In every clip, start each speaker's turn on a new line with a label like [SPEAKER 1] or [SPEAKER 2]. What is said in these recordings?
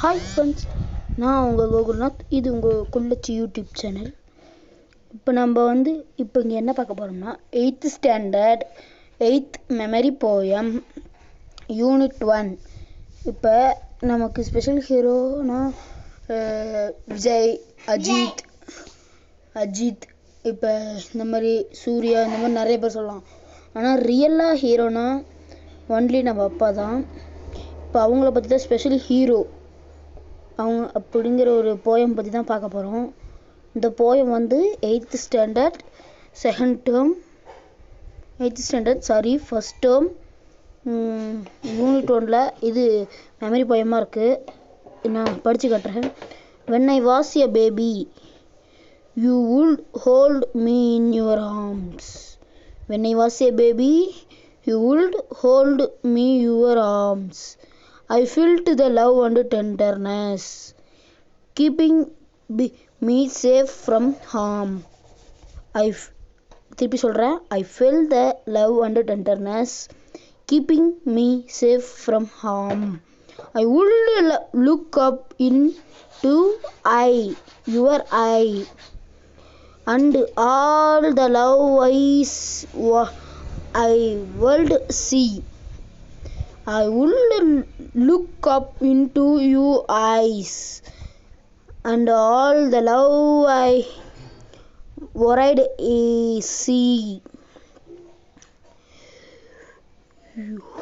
[SPEAKER 1] Hi friends, நான் உங்கள் கோகுல்நாத். இது உங்கள் குள்ளச்சி யூடியூப் சேனல். இப்போ நம்ம இப்போ இங்கே என்ன பார்க்க போகிறோம்னா 8th standard 8th memory poem unit 1. இப்போ நமக்கு ஸ்பெஷல் ஹீரோனா விஜய், அஜித், இப்போ இந்த மாதிரி சூர்யா, இந்த மாதிரி நிறைய பேர் சொல்லலாம். ஆனால் ரியலாக ஹீரோனா ஒன்லி நம்ம அப்பா தான். இப்போ அவங்கள பற்றி தான் ஸ்பெஷல் ஹீரோ அவங்க அப்படிங்கிற ஒரு போயம் பற்றி தான் பார்க்க போகிறோம். இந்த poem 8th standard first term unit 1ல் இது மெமரி போயமாக இருக்குது. நான் படித்து காட்டுறேன். When I was a baby, you would hold me in your arms. When I was a baby, you would hold me in your arms. I felt the love and tenderness, keeping me safe from harm. திருப்பி சொல்கிறேன். I felt the love and tenderness, keeping me safe from harm. I would look up into your eye, and all the love I would see. I would look up into your eyes, and all the love I would see.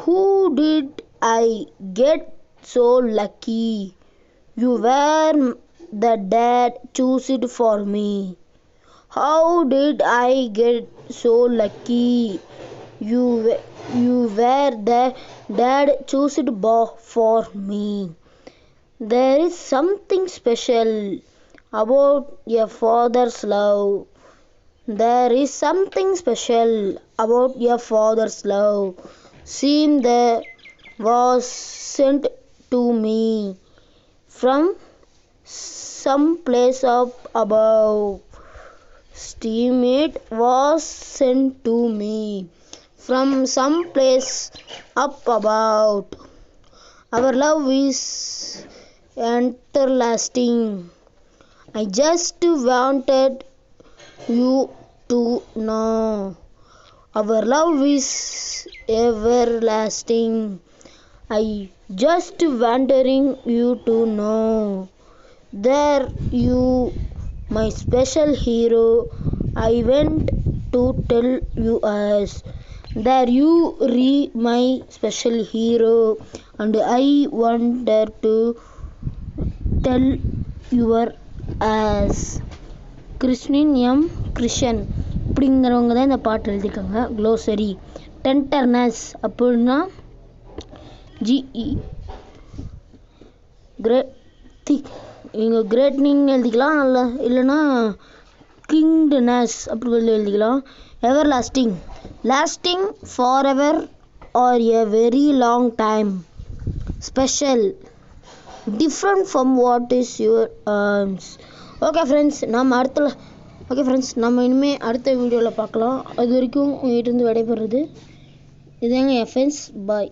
[SPEAKER 1] Who did I get so lucky? You were the dad chose it for me. How did I get so lucky? You were the dad chose it for me. There is something special about your father's love. There is something special about your father's love. Seemed that was sent to me from some place up above. Steam it was sent to me from some place up above. Our love is everlasting. I just wanted you to know. Our love is everlasting. I just wanting you to know. There you, my special hero, I went to tell you as. There you my special hero, and I wanted to tell your as. Krishnan M Krishnan அப்படிங்கிறவங்க தான் இந்த பாட்டு எழுதியிருக்காங்க. Glossary. Tenderness அப்படின்னா இங்கே கிரேட்னிங் எழுதிக்கலாம், இல்லைன்னா கிங்டனஸ் அப்படி எழுதிக்கலாம். எவர் lasting forever or a very long time. Special, different from what is your arms. Okay friends, நம்ம இனிமேல் அடுத்த வீடியோவில் பார்க்கலாம். அது வரைக்கும் உங்கள்கிட்ட விடைபெறுறது இதுதாங்க என் ஃப்ரெண்ட்ஸ். பாய்.